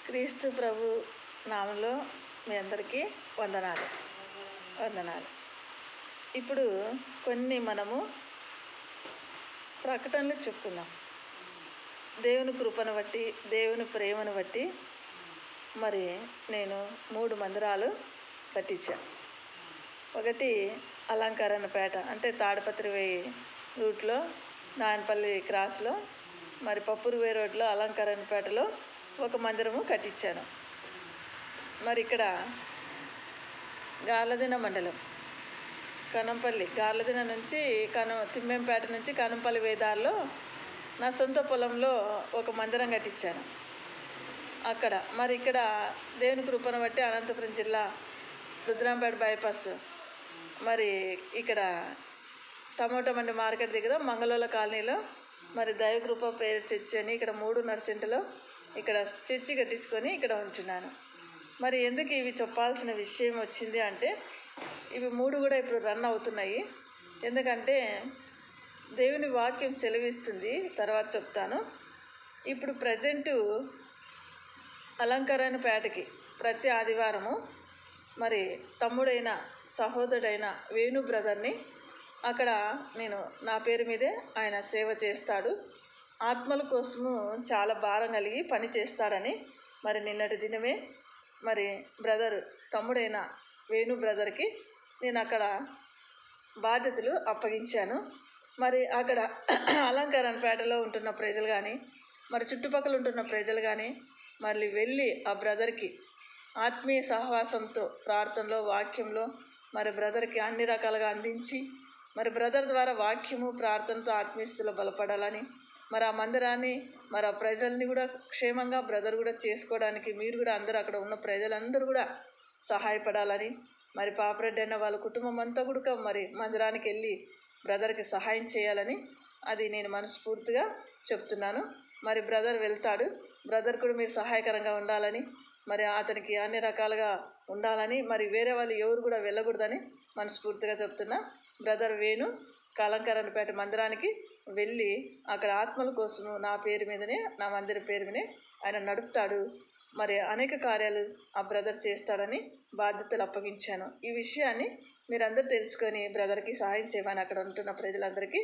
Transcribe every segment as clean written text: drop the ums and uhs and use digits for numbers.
క్రీస్తు ప్రభు నామంలో మీ అందరికీ వందనాలు. ఇప్పుడు కొన్ని మనము ప్రకటనలు చెప్పుకుందాం. దేవుని కృపను బట్టి, దేవుని ప్రేమను బట్టి మరి నేను 3 మందిరాలు కట్టించాను. ఒకటి అలంకరణపేట, అంటే తాడిపత్రి వేయి రూట్లో, నాయనపల్లి క్రాస్లో, మరి పప్పురువే రోడ్లో అలంకరణపేటలో ఒక మందిరము కట్టించాను. మరి ఇక్కడ గార్లదిన మండలం కనంపల్లి, గార్లదిన నుంచి తిమ్మెంపేట నుంచి కనంపల్లి వేదాల్లో నా సొంత పొలంలో ఒక మందిరం కట్టించాను. అక్కడ మరి ఇక్కడ దేవుని కృపను బట్టి అనంతపురం జిల్లా రుద్రాంపేట బైపాస్, మరి ఇక్కడ టమోటా మండి మార్కెట్ దగ్గర మంగళూల కాలనీలో మరి దైవకృప పేరు చర్చి అని ఇక్కడ 3 సెంటులో ఇక్కడ చర్చి కట్టించుకొని ఇక్కడ ఉంటున్నాను. మరి ఎందుకు ఇవి చెప్పాల్సిన విషయం వచ్చింది అంటే, ఇవి 3 కూడా ఇప్పుడు రన్ అవుతున్నాయి. ఎందుకంటే దేవుని వాక్యం సెలవిస్తుంది, తర్వాత చెప్తాను. ఇప్పుడు ప్రజెంటు అలంకరణపేటకి ప్రతి ఆదివారము మరి తమ్ముడైన సహోదరుడైన వేణు బ్రదర్ని అక్కడ నేను నా పేరు మీదే ఆయన సేవ చేస్తాడు. ఆత్మల కోసము చాలా భారం కలిగి పని చేస్తాడని మరి నిన్నటి దినమే మరి తమ్ముడైన వేణు బ్రదర్కి నేను అక్కడ బాధ్యతలు అప్పగించాను. మరి అక్కడ అలంకరణపేటలో ఉంటున్న ప్రజలు కానీ, మరి చుట్టుపక్కల ఉంటున్న ప్రజలు కానీ మళ్ళీ వెళ్ళి ఆ బ్రదర్కి ఆత్మీయ సహవాసంతో, ప్రార్థనలో, వాక్యంలో మరి బ్రదర్కి అన్ని రకాలుగా అందించి, మరి బ్రదర్ ద్వారా వాక్యము ప్రార్థనతో ఆత్మీయతలో బలపడాలని, మరి ఆ మందిరాన్ని మరి ఆ ప్రజల్ని కూడా క్షేమంగా బ్రదర్ కూడా చేసుకోవడానికి మీరు కూడా అందరూ అక్కడ ఉన్న ప్రజలందరూ కూడా సహాయపడాలని, మరి పాపరెడ్డి అన్న వాళ్ళ కుటుంబం అంతా కూడా మరి మందిరానికి వెళ్ళి బ్రదర్కి సహాయం చేయాలని అది నేను మనస్ఫూర్తిగా చెప్తున్నాను. మరి బ్రదర్ వెళ్తాడు, బ్రదర్ కూడా మీరు సహాయకరంగా ఉండాలని, మరి అతనికి అన్ని రకాలుగా ఉండాలని, మరి వేరే వాళ్ళు ఎవరు కూడా వెళ్ళకూడదని మనస్ఫూర్తిగా చెప్తున్నా. బ్రదర్ వేణు అలంకరణపేట మందిరానికి వెళ్ళి అక్కడ ఆత్మల కోసము నా పేరు మీదనే, నా మందిర పేరు మీదనే ఆయన నడుపుతాడు. మరి అనేక కార్యాలు ఆ బ్రదర్ చేస్తాడని బాధ్యతలు అప్పగించాను. ఈ విషయాన్ని మీరందరూ తెలుసుకొని బ్రదర్కి సహాయం చేయమని అక్కడ ఉంటున్న ప్రజలందరికీ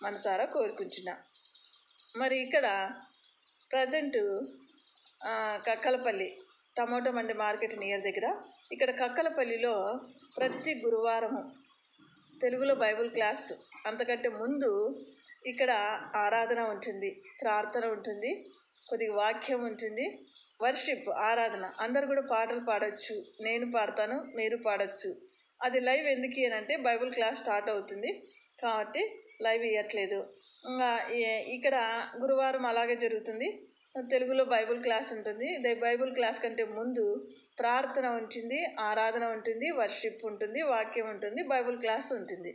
మనసారా కోరుకుంటున్నా. మరి ఇక్కడ ప్రజెంటు కక్కలపల్లి టమోటా మండి మార్కెట్ నియర్ దగ్గర ఇక్కడ కక్కలపల్లిలో ప్రతి గురువారము తెలుగులో బైబిల్ క్లాస్, అంతకంటే ముందు ఇక్కడ ఆరాధన ఉంటుంది, ప్రార్థన ఉంటుంది, కొద్దిగా వాక్యం ఉంటుంది, వర్షిప్ ఆరాధన. అందరు కూడా పాటలు పాడవచ్చు, నేను పాడతాను, మీరు పాడవచ్చు. అది లైవ్ ఎందుకు అంటే బైబిల్ క్లాస్ స్టార్ట్ అవుతుంది కాబట్టి లైవ్ ఇవ్వట్లేదు. ఇక్కడ గురువారం అలాగే జరుగుతుంది. తెలుగులో బైబిల్ క్లాస్ ఉంటుంది. బైబిల్ క్లాస్ కంటే ముందు ప్రార్థన ఉంటుంది, ఆరాధన ఉంటుంది, వర్షిప్ ఉంటుంది, వాక్యం ఉంటుంది, బైబిల్ క్లాస్ ఉంటుంది.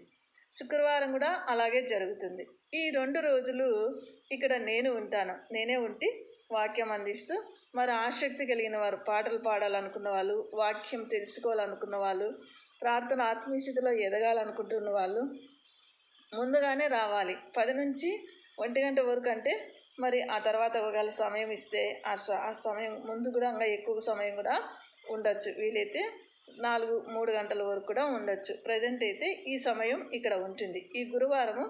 శుక్రవారం కూడా అలాగే జరుగుతుంది. ఈ 2 రోజులు ఇక్కడ నేను ఉంటాను. నేనే ఉండి వాక్యం అందిస్తూ, మరి ఆసక్తి కలిగిన వారు, పాటలు పాడాలనుకున్న వాళ్ళు, వాక్యం తెలుసుకోవాలనుకున్న వాళ్ళు, ప్రార్థన ఆత్మీయతలో ఎదగాలనుకుంటున్న వాళ్ళు ముందుగానే రావాలి. 10 నుంచి 1 గంట వరకు, అంటే మరి ఆ తర్వాత ఒకవేళ సమయం ఇస్తే ఆ సమయం ముందు కూడా ఇంకా ఎక్కువ సమయం కూడా ఉండొచ్చు. వీలైతే 3 గంటల వరకు కూడా ఉండొచ్చు. ప్రజెంట్ అయితే ఈ సమయం ఇక్కడ ఉంటుంది. ఈ గురువారము,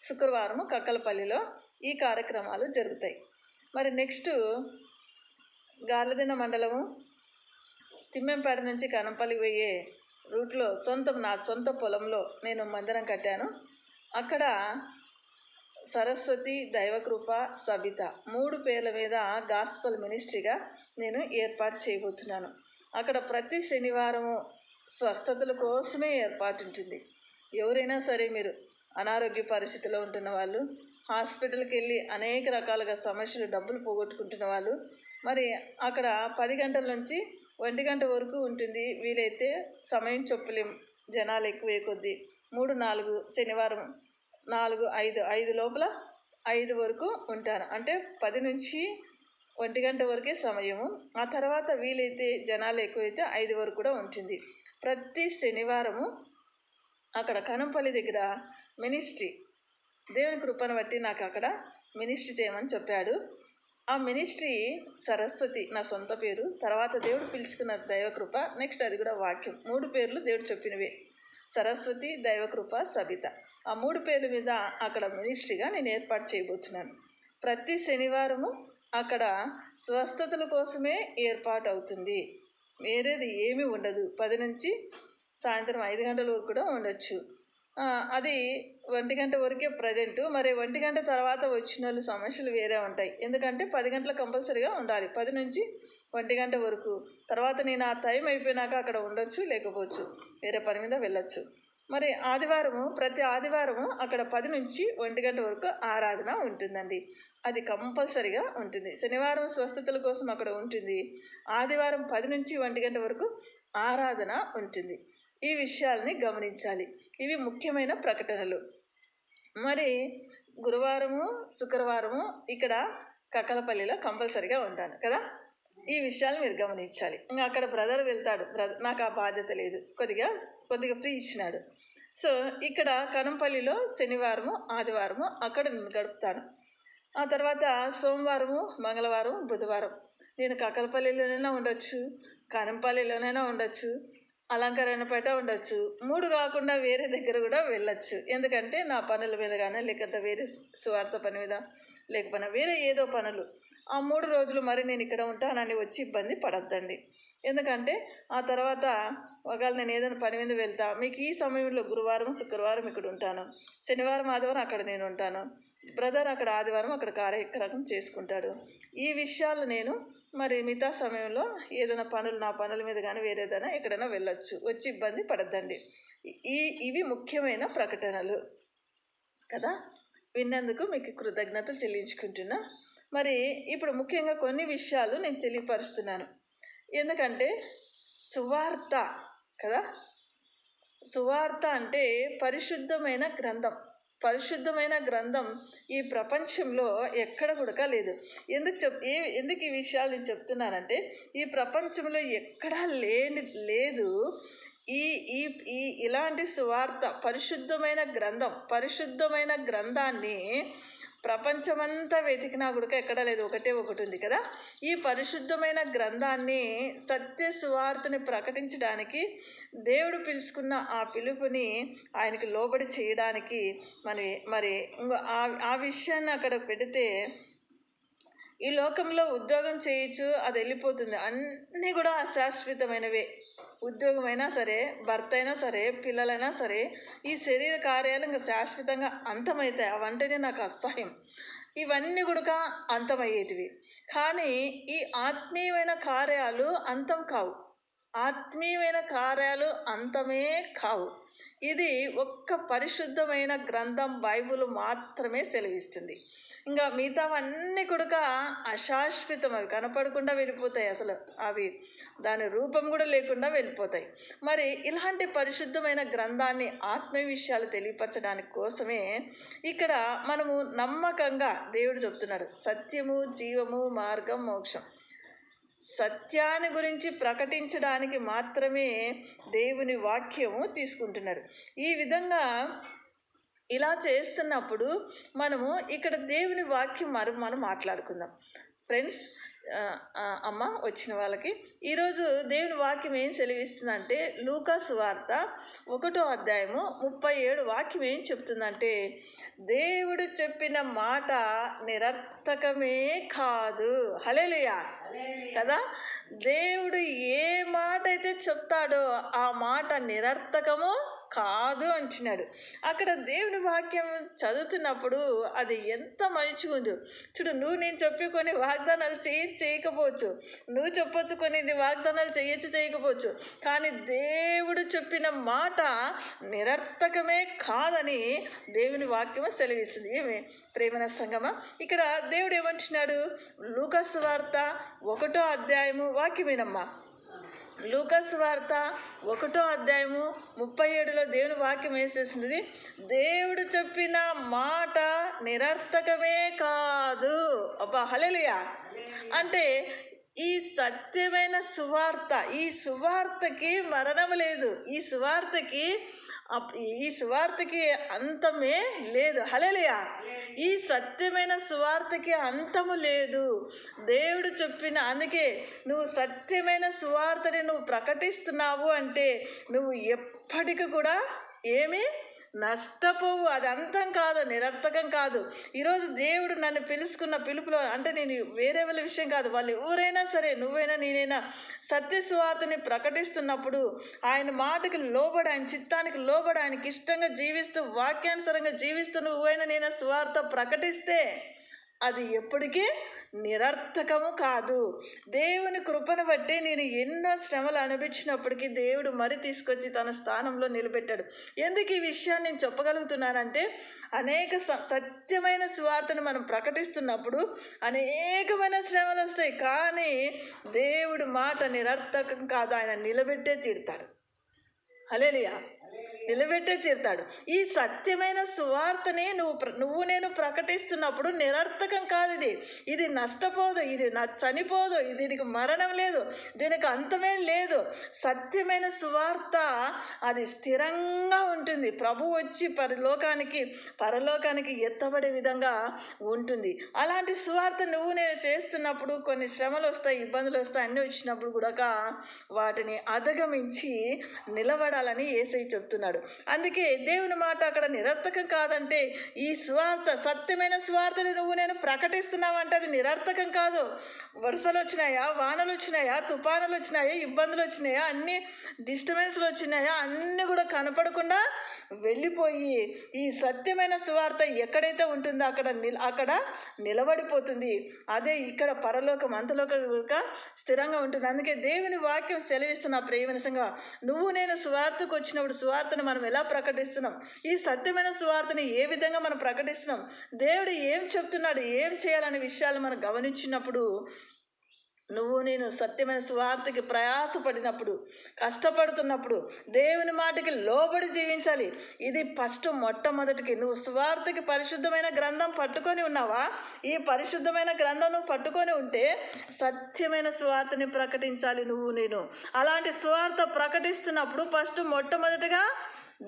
శుక్రవారము కక్కలపల్లిలో ఈ కార్యక్రమాలు జరుగుతాయి. మరి నెక్స్ట్ గార్లదిన మండలము తిమ్మెంపేట నుంచి కనంపల్లి పోయే రూట్లో నా సొంత పొలంలో నేను మందిరం కట్టాను. అక్కడ సరస్వతి, దైవకృప, సబిత 3 పేర్ల మీద గాస్పల్ మినిస్ట్రీగా నేను ఏర్పాటు చేయబోతున్నాను. అక్కడ ప్రతి శనివారము స్వస్థతల కోసమే ఏర్పాటు ఉంటుంది. ఎవరైనా సరే, మీరు అనారోగ్య పరిస్థితిలో ఉంటున్న వాళ్ళు, హాస్పిటల్కి వెళ్ళి అనేక రకాలుగా సమస్యలు, డబ్బులు పోగొట్టుకుంటున్న వాళ్ళు, మరి అక్కడ 10 గంటల నుంచి 1 గంట వరకు ఉంటుంది. వీలైతే సమయం చెప్పలేం, జనాలు ఎక్కువే కొద్దీ 3, 4 శనివారం 4, 5 లోపల 5 వరకు ఉంటాను. అంటే 10 నుంచి 1 గంట వరకే సమయము. ఆ తర్వాత వీలైతే జనాలు ఎక్కువైతే 5 వరకు కూడా ఉంటుంది. ప్రతి శనివారము అక్కడ కనంపల్లి దగ్గర మినిస్ట్రీ, దేవుని కృపను బట్టి నాకు అక్కడ మినిస్ట్రీ చేయమని చెప్పాడు. ఆ మినిస్ట్రీ సరస్వతి నా సొంత పేరు, తర్వాత దేవుడు పిలుచుకున్న దైవకృప, నెక్స్ట్ అది కూడా వాక్యం. 3 పేర్లు దేవుడు చెప్పినవే, సరస్వతి, దైవకృప, సబిత. ఆ 3 పేర్ల మీద అక్కడ మినిస్ట్రీగా నేను ఏర్పాటు చేయబోతున్నాను. ప్రతి శనివారము అక్కడ స్వస్థతల కోసమే ఏర్పాటు అవుతుంది, వేరేది ఏమీ ఉండదు. 10 నుంచి సాయంత్రం 5 గంటల వరకు కూడా ఉండొచ్చు. అది 1 గంట వరకే ప్రజెంటు. మరి 1 గంట తర్వాత వచ్చిన వాళ్ళు సమస్యలు వేరే ఉంటాయి, ఎందుకంటే 10 గంటలకు కంపల్సరీగా ఉండాలి. 10 నుంచి 1 గంట వరకు. తర్వాత నేను ఆ టైం అయిపోయినాక అక్కడ ఉండొచ్చు, లేకపోవచ్చు, వేరే పని మీద వెళ్ళొచ్చు. మరి ప్రతి ఆదివారము అక్కడ 10 నుంచి 1 గంట వరకు ఆరాధన ఉంటుందండి. అది కంపల్సరీగా ఉంటుంది. శనివారం స్వస్థతల కోసం అక్కడ ఉంటుంది, ఆదివారం 10 నుంచి 1 గంట వరకు ఆరాధన ఉంటుంది. ఈ విషయాల్ని గమనించాలి. ఇవి ముఖ్యమైన ప్రకటనలు. మరి గురువారము, శుక్రవారము ఇక్కడ కక్కలపల్లిలో కంపల్సరీగా ఉంటాను కదా. ఈ విషయాలు మీరు గమనించాలి. ఇంకా అక్కడ బ్రదర్ వెళ్తాడు, నాకు ఆ బాధ్యత లేదు, కొద్దిగా ఫ్రీ ఇచ్చినాడు. సో ఇక్కడ కనంపల్లిలో శనివారము, ఆదివారము అక్కడ నేను గడుపుతాను. ఆ తర్వాత సోమవారము, మంగళవారం, బుధవారం నేను కక్కలపల్లిలోనైనా ఉండొచ్చు, కనంపల్లిలోనైనా ఉండొచ్చు, అలంకరణపేట ఉండొచ్చు. 3 కాకుండా వేరే దగ్గర కూడా వెళ్ళొచ్చు. ఎందుకంటే నా పనుల మీద కానీ, లేకపోతే వేరే సువార్త పని మీద, లేకపోయినా వేరే ఏదో పనులు. ఆ 3 రోజులు మరి నేను ఇక్కడ ఉంటానని వచ్చి ఇబ్బంది పడద్దండి. ఎందుకంటే ఆ తర్వాత ఒకవేళ నేను ఏదైనా పని మీద వెళ్తా, మీకు ఈ సమయంలో గురువారం, శుక్రవారం ఇక్కడ ఉంటాను, శనివారం, ఆదివారం అక్కడ నేను ఉంటాను, బ్రదర్ అక్కడ ఆదివారం అక్కడ కార్యక్రమం చేసుకుంటాడు. ఈ విషయాలు నేను మరి మిగతా సమయంలో ఏదైనా నా పనుల మీద కానీ వేరేదైనా ఎక్కడైనా వెళ్ళొచ్చు, వచ్చి ఇబ్బంది పడద్దండి. ఇవి ముఖ్యమైన ప్రకటనలు కదా. విన్నందుకు మీకు కృతజ్ఞతలు చెల్లించుకుంటున్నా. మరి ఇప్పుడు ముఖ్యంగా కొన్ని విషయాలు నేను తెలియపరుస్తున్నాను. ఎందుకంటే సువార్త కదా, సువార్త అంటే పరిశుద్ధమైన గ్రంథం. పరిశుద్ధమైన గ్రంథం ఈ ప్రపంచంలో ఎక్కడ కూడా లేదు. ఎందుకు ఈ విషయాలు నేను చెప్తున్నానంటే, ఈ ప్రపంచంలో ఎక్కడా లేదు ఇలాంటి సువార్త, పరిశుద్ధమైన గ్రంథాన్ని ప్రపంచమంతా వెతికినా కూడా ఎక్కడా లేదు, ఒకటి ఉంది కదా. ఈ పరిశుద్ధమైన గ్రంథాన్ని, సత్య సువార్తని ప్రకటించడానికి దేవుడు పిలుచుకున్న ఆ పిలుపుని ఆయనకి లోబడి చేయడానికి మరి ఆ విషయాన్ని అక్కడ పెడితే ఈ లోకంలో ఉద్యోగం చేయొచ్చు, అది వెళ్ళిపోతుంది. అన్నీ కూడా అశాశ్వతమైనవే. ఉద్యోగమైనా సరే, భర్త అయినా సరే, పిల్లలైనా సరే, ఈ శరీర కార్యాలు ఇంకా శాశ్వతంగా అంతమవుతాయి. అవంటేనే నాకు అసహ్యం. ఇవన్నీ కూడా అంతమయ్యేటివి. కానీ ఈ ఆత్మీయమైన కార్యాలు అంతం కావు. ఆత్మీయమైన కార్యాలు అంతమే కావు. ఇది ఒక్క పరిశుద్ధమైన గ్రంథం బైబిల్ మాత్రమే సెలవిస్తుంది. ఇంకా మిగతావన్నీ కూడా అశాశ్వతం, అవి కనపడకుండా వెళ్ళిపోతాయి, అసలు అవి దాని రూపం కూడా లేకుండా వెళ్ళిపోతాయి. మరి ఇలాంటి పరిశుద్ధమైన గ్రంథాన్ని, ఆత్మీయ విషయాలు తెలియపరచడానికి కోసమే ఇక్కడ మనము నమ్మకంగా దేవుడు చెప్తున్నాడు, సత్యము, జీవము, మార్గం, మోక్షం. సత్యాన్ని గురించి ప్రకటించడానికి మాత్రమే దేవుని వాక్యము తీసుకుంటున్నాడు. ఈ విధంగా ఇలా చేస్తున్నప్పుడు మనము ఇక్కడ దేవుని వాక్యం మనం మాట్లాడుకుందాం. ఫ్రెండ్స్, అమ్మ వచ్చిన వాళ్ళకి ఈరోజు దేవుని వాక్యం ఏం సెలవిస్తుందంటే, లూకా సువార్త 1వ అధ్యాయము 37 వాక్యం ఏం చెప్తుందంటే, దేవుడు చెప్పిన మాట నిరర్థకమే కాదు. హల్లెలూయా కదా. దేవుడు ఏ మాట అయితే చెప్తాడో ఆ మాట నిరర్థకము కాదు అంటున్నాడు. అక్కడ దేవుని వాక్యం చదువుతున్నప్పుడు అది ఎంత మంచిగా ఉందో చూడు. నేను చెప్పి కొన్ని వాగ్దానాలు చేయకపోవచ్చు, నువ్వు చెప్పొచ్చు కొన్ని వాగ్దానాలు చేయకపోవచ్చు, కానీ దేవుడు చెప్పిన మాట నిరర్థకమే కాదని దేవుని వాక్యము సెలవిస్తుంది. ఏమి ప్రేమన సంగమా, ఇక్కడ దేవుడు ఏమంటున్నాడు? లూకా సువార్త 1వ అధ్యాయము వాక్యమేనమ్మా. లూకా సువార్త 1వ అధ్యాయము 37లో దేవుని వాక్యం వేసేసింది, దేవుడు చెప్పిన మాట నిరర్థకమే కాదు. అబ్బా హల్లెలూయా. అంటే ఈ సత్యమైన సువార్త, ఈ సువార్తకి మరణం లేదు, ఈ సువార్తకి ఈ సువార్తకి అంతమే లేదు. హల్లెలూయా. ఈ సత్యమైన సువార్తకి అంతము లేదు. దేవుడు చెప్పిన, అందుకే నువ్వు సత్యమైన సువార్తని నువ్వు ప్రకటిస్తున్నావు అంటే నువ్వు ఎప్పటికీ కూడా ఏమీ నష్టపోవు. అది అంతం కాదు, నిరర్థకం కాదు. ఈరోజు దేవుడు నన్ను పిలుచుకున్న పిలుపులో అంటే నేను వేరే వాళ్ళ విషయం కాదు, వాళ్ళు ఎవరైనా సరే, నువ్వైనా నేనైనా సత్య సువార్తని ప్రకటిస్తున్నప్పుడు ఆయన మాటకి లోబడి, ఆయన చిత్తానికి లోబడి, ఆయనకి ఇష్టంగా జీవిస్తూ, వాక్యానుసారంగా జీవిస్తూ నువ్వైనా నేను సువార్త ప్రకటిస్తే అది ఎప్పటికీ నిరర్థకము కాదు. దేవుని కృపను బట్టి నేను ఎన్నో శ్రమలు అనిపించినప్పటికీ దేవుడు మరి తీసుకొచ్చి తన స్థానంలో నిలబెట్టాడు. ఎందుకు ఈ విషయాన్ని నేను చెప్పగలుగుతున్నానంటే అనేక సత్యమైన సువార్తను మనం ప్రకటిస్తున్నప్పుడు అనేకమైన శ్రమలు వస్తాయి, కానీ దేవుడి మాట నిరర్థకం కాదు. ఆయన నిలబెట్టే తీరుతాడు. హల్లెలూయా. నిలబెట్టే తీరుతాడు. ఈ సత్యమైన సువార్తని నువ్వు నేను ప్రకటిస్తున్నప్పుడు నిరర్థకం కాదు. ఇది నష్టపోదు, ఇది చనిపోదు, దీనికి మరణం లేదు, దీనికి అంతమే లేదు. సత్యమైన సువార్త అది స్థిరంగా ఉంటుంది. ప్రభు వచ్చి పరలోకానికి ఎత్తబడే విధంగా ఉంటుంది. అలాంటి సువార్త నువ్వు నేను చేస్తున్నప్పుడు కొన్ని శ్రమలు వస్తాయి, ఇబ్బందులు వస్తాయి, అన్నీ వచ్చినప్పుడు కూడా వాటిని అధిగమించి నిలబడాలని యేసయ్య చెప్తున్నాడు. అందుకే దేవుని మాట అక్కడ నిరర్థకం కాదంటే ఈ సువార్త, సత్యమైన సువార్తని నువ్వు నేను ప్రకటిస్తున్నావంటే అది నిరర్థకం కాదు. వరుసలు వచ్చినాయా, వానలు వచ్చినాయా, తుఫానులు వచ్చినాయా, ఇబ్బందులు వచ్చినాయా, అన్ని డిస్టర్బెన్స్లు వచ్చినాయా, అన్నీ కూడా కనపడకుండా వెళ్ళిపోయి ఈ సత్యమైన సువార్త ఎక్కడైతే ఉంటుందో అక్కడ నిలబడిపోతుంది. అదే ఇక్కడ పరలోకం అంతలోకం స్థిరంగా ఉంటుంది. అందుకే దేవుని వాక్యం సెలవిస్తున్న ప్రియమైన సంఘమా, నువ్వు నేను సువార్తకు వచ్చినప్పుడు సువార్తను మనం ఎలా ప్రకటిస్తున్నాం, ఈ సత్యమైన సువార్తని ఏ విధంగా మనం ప్రకటిస్తున్నాం, దేవుడు ఏం చెప్తున్నాడు, ఏం చేయాలనే విషయాలు మనం గమనించినప్పుడు, నువ్వు నేను సత్యమైన సువార్తకి ప్రయాసపడినప్పుడు, కష్టపడుతున్నప్పుడు దేవుని మాటకి లోబడి జీవించాలి. ఇది మొట్టమొదటికి నువ్వు సువార్తకి పరిశుద్ధమైన గ్రంథం పట్టుకొని ఉన్నావా? ఈ పరిశుద్ధమైన గ్రంథం నువ్వు పట్టుకొని ఉంటే సత్యమైన సువార్తని ప్రకటించాలి నువ్వు నేను. అలాంటి సువార్త ప్రకటిస్తున్నప్పుడు మొట్టమొదటిగా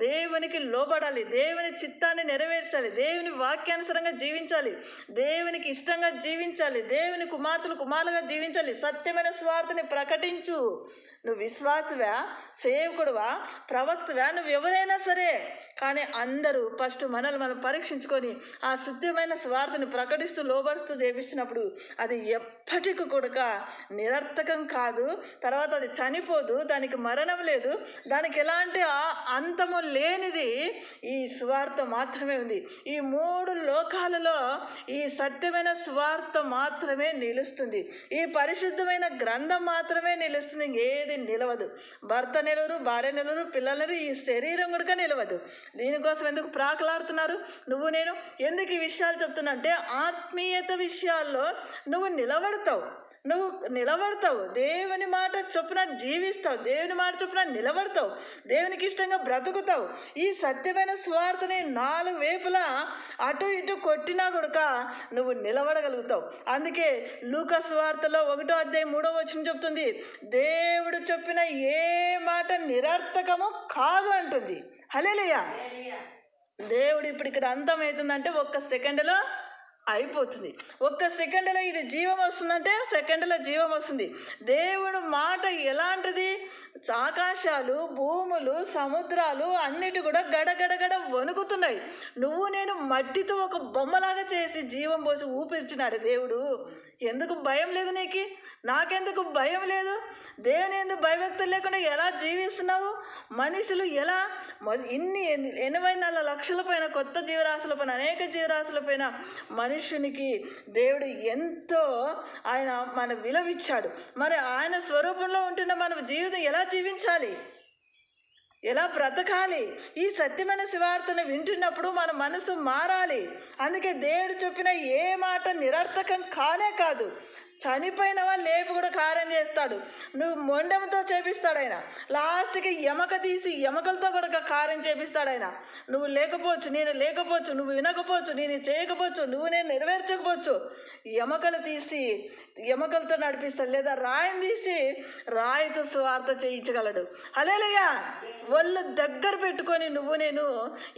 దేవునికి లోబడాలి, దేవుని చిత్తాన్ని నెరవేర్చాలి, దేవుని వాక్యానుసారంగా జీవించాలి, దేవునికి ఇష్టంగా జీవించాలి, దేవుని కుమారులుగా జీవించాలి. సత్యమైన సువార్తని ప్రకటించు. నువ్వు విశ్వాసవా, సేవకుడువా, ప్రవక్తవా, నువ్వు ఎవరైనా సరే, కానీ అందరూ మనల్ని మనం పరీక్షించుకొని ఆ శుద్ధమైన స్వార్థని ప్రకటిస్తూ లోబరుస్తూ చేపించినప్పుడు అది ఎప్పటికీ కూడా నిరర్థకం కాదు. తర్వాత అది చనిపోదు, దానికి మరణం లేదు, దానికి ఎలాంటి అంతము లేనిది ఈ సువార్త మాత్రమే ఉంది. ఈ 3 లోకాలలో ఈ సత్యమైన సువార్త మాత్రమే నిలుస్తుంది. ఈ పరిశుద్ధమైన గ్రంథం మాత్రమే నిలుస్తుంది. ఇంకేది నిలవదు. భర్త నిలవరు, భార్య నిలవరు, పిల్లలు, ఈ శరీరం కూడా నిలవదు. దీనికోసం ఎందుకు ప్రాకులాడుతున్నారు? నువ్వు నేను ఎందుకు ఈ విషయాలు చెప్తున్నా అంటే ఆత్మీయత విషయాల్లో నువ్వు నిలబడతావు, దేవుని మాట చొప్పున జీవిస్తావు, దేవుని మాట చొప్పున నిలబడతావు, దేవునికి ఇష్టంగా బ్రతుకుతావు. ఈ సత్యమైన స్వార్థని 4 వైపులా అటు ఇటు కొట్టినా కూడా నువ్వు నిలబడగలుగుతావు. అందుకే లూకా సువార్తలో 1వ అధ్యాయం 3వ వచనం చెప్తుంది, దేవుడు చెప్పిన ఏ మాట నిరర్థకము కాదు అంటుంది. హల్లెలూయా. దేవుడు ఇప్పుడు ఇక్కడ అంతమవుతుందంటే 1 సెకండ్లో అయిపోతుంది. 1 సెకండ్లో ఇది జీవం వస్తుందంటే సెకండ్లో జీవం వస్తుంది. దేవుడు మాట ఎలాంటిది? ఆకాశాలు, భూములు, సముద్రాలు అన్నిటి కూడా గడగడగడ వణుకుతున్నాయి. నువ్వు నేను మట్టితో ఒక బొమ్మలాగా చేసి జీవం పోసి ఊపిరిచినాడు దేవుడు. ఎందుకు భయం లేదు నీకు? నాకెందుకు భయం లేదు? దేవుని ఎందుకు భయభక్తులు లేకుండా ఎలా జీవిస్తున్నావు? మనుషులు ఎలా 84 లక్షల పైన కొత్త జీవరాశుల పైన, అనేక జీవరాశుల పైన మనుషునికి దేవుడు ఎంతో ఆయన మన విలువిచ్చాడు. మరి ఆయన స్వరూపంలో ఉంటున్న మన జీవితం ఎలా జీవించాలి, ఎలా బ్రతకాలి? ఈ సత్యమైన సువార్తను వింటున్నప్పుడు మన మనసు మారాలి. అందుకే దేవుడు చెప్పిన ఏ మాట నిరర్థకం కానే కాదు. చనిపోయిన వాళ్ళు లేపి కూడా కార్యం చేస్తాడు. నువ్వు మొండెంతో చేపిస్తాడు ఆయన. లాస్ట్కి ఎమక తీసి ఎమకలతో కూడా కార్యం చేపిస్తాడు ఆయన. నువ్వు లేకపోవచ్చు, నేను లేకపోవచ్చు, నువ్వు వినకపోవచ్చు, నేను చేయకపోవచ్చు, నువ్వు నేను నెరవేర్చకపోవచ్చు, ఎమకలు తీసి ఎమకలతో నడిపిస్తాడు. లేదా రాయిని తీసి రాయితో స్వార్థ చేయించగలడు. హల్లెలూయా. ఒళ్ళు దగ్గర పెట్టుకొని నువ్వు నేను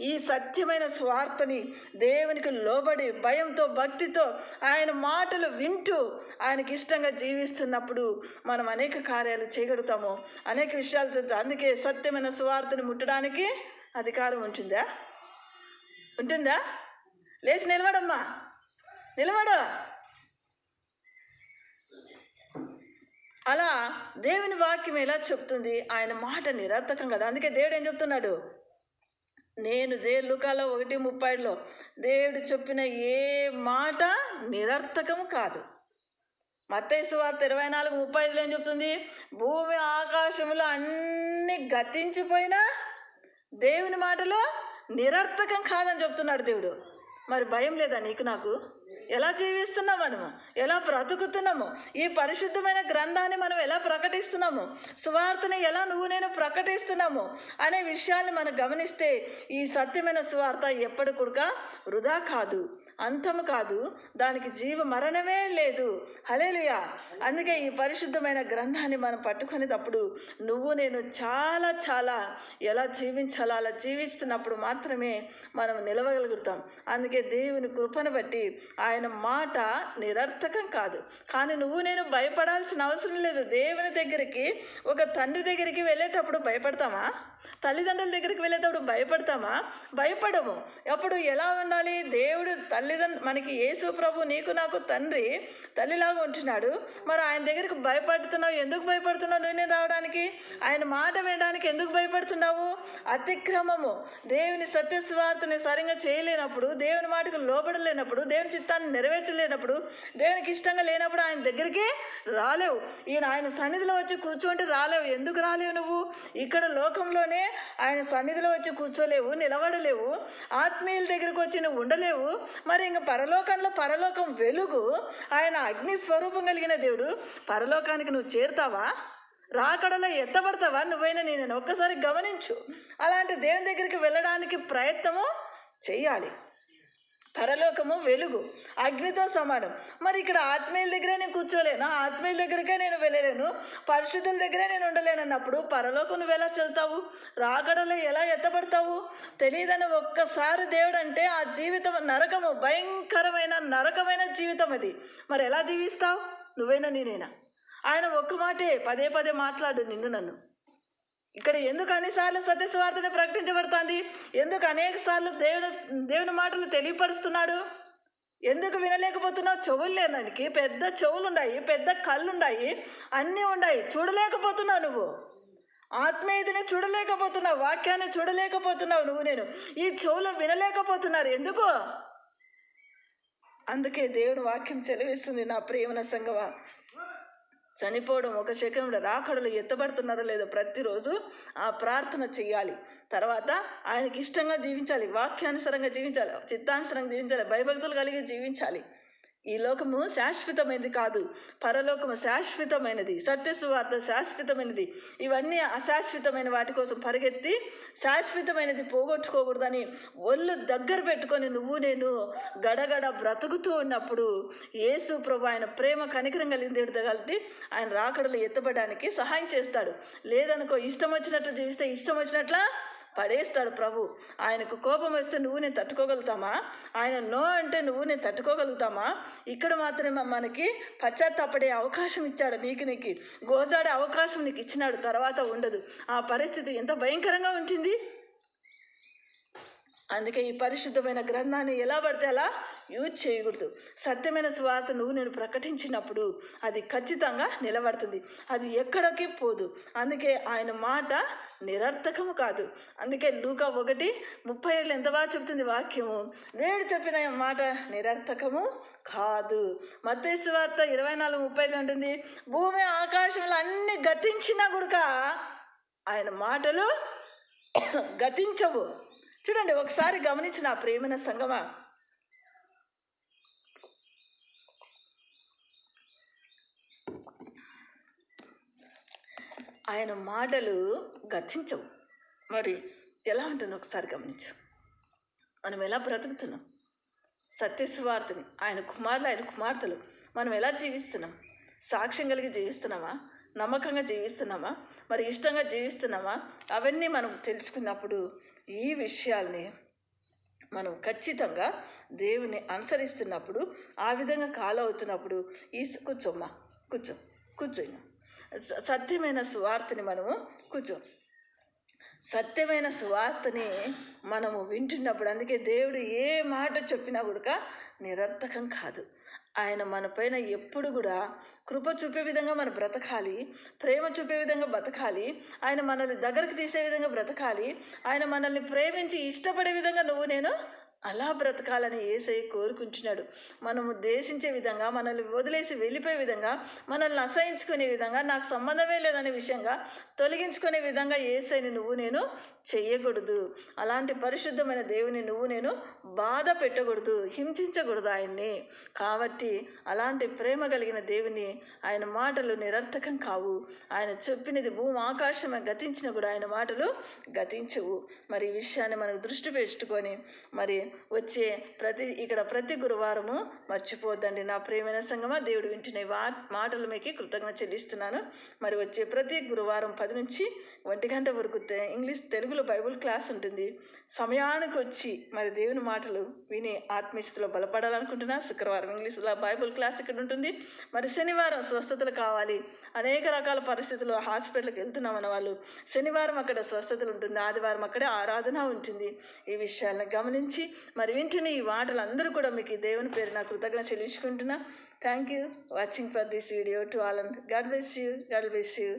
ఈ సత్యమైన స్వార్థని దేవునికి లోబడి భయంతో భక్తితో ఆయన మాటలు వింటూ ఆయనకి ఇష్టంగా జీవిస్తున్నప్పుడు మనం అనేక కార్యాలు చేయగలుగుతాము, అనేక విషయాలు చేద్దాం. అందుకే సత్యమైన స్వార్థని ముట్టడానికి అధికారం ఉంటుందా? ఉంటుందా? లేచి నిలబడమ్మా, నిలబడు. అలా దేవుని వాక్యం ఎలా చెప్తుంది? ఆయన మాట నిరర్థకం కదా. అందుకే దేవుడు ఏం చెప్తున్నాడు? నేను లూకాలో 1:30 దేవుడు చెప్పిన ఏ మాట నిరర్థకము కాదు. మత్తయి సువార్త 24:35 ఏం చెప్తుంది? భూమి ఆకాశములు అన్నీ గతించిపోయినా దేవుని మాటలో నిరర్థకం కాదని చెప్తున్నాడు దేవుడు. మరి భయం లేదా నీకు నాకు? ఎలా జీవిస్తున్నాం మనము, ఎలా బ్రతుకుతున్నాము, ఈ పరిశుద్ధమైన గ్రంథాన్ని మనం ఎలా ప్రకటిస్తున్నాము, సువార్తని ఎలా నువ్వు నేను ప్రకటిస్తున్నాము అనే విషయాన్ని మనం గమనిస్తే ఈ సత్యమైన సువార్త ఎప్పటి కూడా వృధా కాదు, అంతము కాదు, దానికి జీవ మరణమే లేదు. హల్లెలూయా. అందుకే ఈ పరిశుద్ధమైన గ్రంథాన్ని మనం పట్టుకునేటప్పుడు నువ్వు నేను చాలా చాలా ఎలా జీవించాలో అలా జీవిస్తున్నప్పుడు మాత్రమే మనం నిలవగలుగుతాం. అందుకే దేవుని కృపను బట్టి ఆయన మాట నిరర్థకం కాదు. కానీ నువ్వు నేను భయపడాల్సిన అవసరం లేదు. దేవుని దగ్గరికి, ఒక తండ్రి దగ్గరికి వెళ్ళేటప్పుడు భయపడతామా? తల్లిదండ్రుల దగ్గరికి వెళ్ళేటప్పుడు భయపడతామా? భయపడము. అప్పుడు ఎలా ఉండాలి? దేవుడు మనకి యేసు ప్రభు నీకు నాకు తండ్రి తల్లిలాగా ఉంటున్నాడు. మరి ఆయన దగ్గరికి భయపడుతున్నావు. ఎందుకు భయపడుతున్నావు? నేను రావడానికి, ఆయన మాట వినడానికి ఎందుకు భయపడుతున్నావు? అతిక్రమము, దేవుని సత్యస్వార్థని సరిగా చేయలేనప్పుడు, దేవుని మాటకు లోబడలేనప్పుడు, దేవుని చిత్తాన్ని నెరవేర్చలేనప్పుడు, దేవునికి ఇష్టంగా లేనప్పుడు ఆయన దగ్గరికి రాలేవు. ఆయన సన్నిధిలో వచ్చి కూర్చోంటే రాలేవు. ఎందుకు రాలేవు? నువ్వు ఇక్కడ లోకంలోనే ఆయన సన్నిధిలో వచ్చి కూర్చోలేవు, నిలబడలేవు, ఆత్మీయుల దగ్గరికి వచ్చి నువ్వు ఉండలేవు. మరి ఇంకా పరలోకం వెలుగు, ఆయన అగ్ని స్వరూపం కలిగిన దేవుడు, పరలోకానికి నువ్వు చేరుతావా? రాకడలో ఎత్తబడతావా? నువ్వైనా నేను ఒక్కసారి గమనించు. అలాంటి దేవుని దగ్గరికి వెళ్ళడానికి ప్రయత్నము చెయ్యాలి. పరలోకము వెలుగు, అగ్నితో సమానం. మరి ఇక్కడ ఆత్మీయుల దగ్గరే నేను కూర్చోలేను, ఆత్మీయుల దగ్గరికే నేను వెళ్ళలేను, పరిశుద్ధుల దగ్గరే నేను ఉండలేను అన్నప్పుడు పరలోకం నువ్వు ఎలా చెల్తావు? రాకడలో ఎలా ఎత్తబడతావు? తెలియదని ఒక్కసారి దేవుడు అంటే ఆ జీవితం నరకము, భయంకరమైన నరకమైన జీవితం అది. మరి ఎలా జీవిస్తావు? నువ్వైనా నేనైనా? ఆయన ఒక్క మాటే పదే పదే మాట్లాడు నిన్ను నన్ను. ఇక్కడ ఎందుకు అన్నిసార్లు సత్యస్వార్థని ప్రకటించబడుతుంది? ఎందుకు అనేక సార్లు దేవుని మాటలు తెలియపరుస్తున్నాడు? ఎందుకు వినలేకపోతున్నావు? చెవులు లేదు దానికి. పెద్ద చెవులు ఉన్నాయి, పెద్ద కళ్ళు ఉన్నాయి, అన్నీ ఉన్నాయి, చూడలేకపోతున్నావు. నువ్వు ఆత్మీయతని చూడలేకపోతున్నావు, వాక్యాన్ని చూడలేకపోతున్నావు. నువ్వు నేను ఈ చెవులు వినలేకపోతున్నారు. ఎందుకు? అందుకే దేవుడు వాక్యం సెలవిస్తుంది, నా ప్రియమైన సంగమా, చనిపోవడం ఒక సెకండ్, రాకడలు ఎత్తబడుతున్నారో లేదో ప్రతిరోజు ఆ ప్రార్థన చెయ్యాలి. తర్వాత ఆయనకి ఇష్టంగా జీవించాలి, వాక్యానుసారంగా జీవించాలి, చిత్తానుసారంగా జీవించాలి, భయభక్తులు కలిగి జీవించాలి. ఈ లోకము శాశ్వతమైనది కాదు, పరలోకము శాశ్వతమైనది, సత్యసువార్త శాశ్వతమైనది. ఇవన్నీ అశాశ్వతమైన వాటి కోసం పరిగెత్తి శాశ్వతమైనది పోగొట్టుకోకూడదని ఒళ్ళు దగ్గర పెట్టుకొని నువ్వు నేను గడగడ బ్రతుకుతూ ఉన్నప్పుడు యేసు ప్రభు ఆయన ప్రేమ కనికరం కలిగిన దేవుడు కాబట్టి ఆయన రాకడలు ఎత్తబడడానికి సహాయం చేస్తాడు. లేదనుకో ఇష్టం వచ్చినట్లు జీవిస్తే ఇష్టం వచ్చినట్లా పడేస్తాడు ప్రభు. ఆయనకు కోపం వస్తే నువ్వు నేను తట్టుకోగలుగుతామా? ఆయన నో అంటే నువ్వు నేను తట్టుకోగలుగుతామా? ఇక్కడ మాత్రమే మనకి పశ్చాత్తాపడే అవకాశం ఇచ్చాడు. నీకు గోజాడే అవకాశం నీకు ఇచ్చినాడు. తర్వాత ఉండదు. ఆ పరిస్థితి ఎంత భయంకరంగా ఉంటుంది. అందుకే ఈ పరిశుద్ధమైన గ్రంథాన్ని ఎలా పడితే అలా యూజ్ చేయకూడదు. సత్యమైన సువార్త నువ్వు నేను ప్రకటించినప్పుడు అది ఖచ్చితంగా నిలబడుతుంది, అది ఎక్కడికి పోదు. అందుకే ఆయన మాట నిరర్థకము కాదు. అందుకే లూకా 1:37 ఎంత బాగా చెప్తుంది వాక్యము. దేవుడు చెప్పిన మాట నిరర్థకము కాదు. మత్తయి సువార్త 24:35 అంటుంది, భూమి ఆకాశంలో అన్ని గతించినా కూడా ఆయన మాటలు గతించవు. చూడండి, ఒకసారి గమనించిన ఆ ప్రేమైన సంగమా, ఆయన మాటలు గతించవు. మరి ఎలా ఉంటుందో ఒకసారి గమనించు. మనం ఎలా బ్రతుకుతున్నాం? సత్యసువార్తని ఆయన కుమార్తెలు మనం ఎలా జీవిస్తున్నాం? సాక్ష్యం కలిగి జీవిస్తున్నామా? నమ్మకంగా జీవిస్తున్నామా? మరి ఇష్టంగా జీవిస్తున్నామా? అవన్నీ మనం తెలుసుకున్నప్పుడు ఈ విషయాల్ని మనం ఖచ్చితంగా దేవుని అనుసరిస్తున్నప్పుడు, ఆ విధంగా అవుతున్నప్పుడు కూర్చో సత్యమైన సువార్తని మనము సత్యమైన సువార్తని మనము వింటున్నప్పుడు, అందుకే దేవుడు ఏ మాట చెప్పినా కూడా నిరర్థకం కాదు. ఆయన మన పైన ఎప్పుడు కూడా కృప చూపే విధంగా మనం బ్రతకాలి, ప్రేమ చూపే విధంగా బ్రతకాలి, ఆయన మనల్ని దగ్గరకు తీసే విధంగా బ్రతకాలి, ఆయన మనల్ని ప్రేమించి ఇష్టపడే విధంగా నేను అలా బ్రతకాలని యేసయ్య కోరుకుంటున్నాడు. మనము దేశించే విధంగా, మనల్ని వదిలేసి వెళ్ళిపోయే విధంగా, మనల్ని అసహించుకునే విధంగా, నాకు సంబంధమే లేదనే విషయంగా తొలగించుకునే విధంగా యేసయ్యని నేను చెయ్యకూడదు. అలాంటి పరిశుద్ధమైన దేవుని నేను బాధ పెట్టకూడదు, హింసించకూడదు ఆయన్ని. కాబట్టి అలాంటి ప్రేమ కలిగిన దేవుని ఆయన మాటలు నిరర్థకం కావు. ఆయన చెప్పినది భూమి ఆకాశమే గతించిన కూడా ఆయన మాటలు గతించవు. మరి ఈ విషయాన్ని మనం దృష్టి పెట్టుకొని మరి వచ్చే ప్రతి గురువారము మర్చిపోద్దండి. నా ప్రియమైన సంగమా, దేవుడు వింటున్న మాటలు మీకు కృతజ్ఞత చెల్లిస్తున్నాను. మరి వచ్చే ప్రతి గురువారం 10 నుంచి 1 గంట వరకు తెలుగులో బైబుల్ క్లాస్ ఉంటుంది. సమయానికి వచ్చి మరి దేవుని మాటలు విని ఆత్మీయతలో బలపడాలనుకుంటున్నా. శుక్రవారం ఇంగ్లీష్లో బైబుల్ క్లాస్ ఇక్కడ ఉంటుంది. మరి శనివారం స్వస్థతలు కావాలి, అనేక రకాల పరిస్థితుల్లో హాస్పిటల్కి వెళ్తున్నామన్న వాళ్ళు శనివారం అక్కడ స్వస్థతలు ఉంటుంది, ఆదివారం అక్కడే ఆరాధన ఉంటుంది. ఈ విషయాలను గమనించి మరి వింటున్న ఈ మాటలు అందరూ కూడా మీకు దేవుని పేరు నా కృతజ్ఞత చెల్లించుకుంటున్నా. Thank you watching for this video to all and God bless you.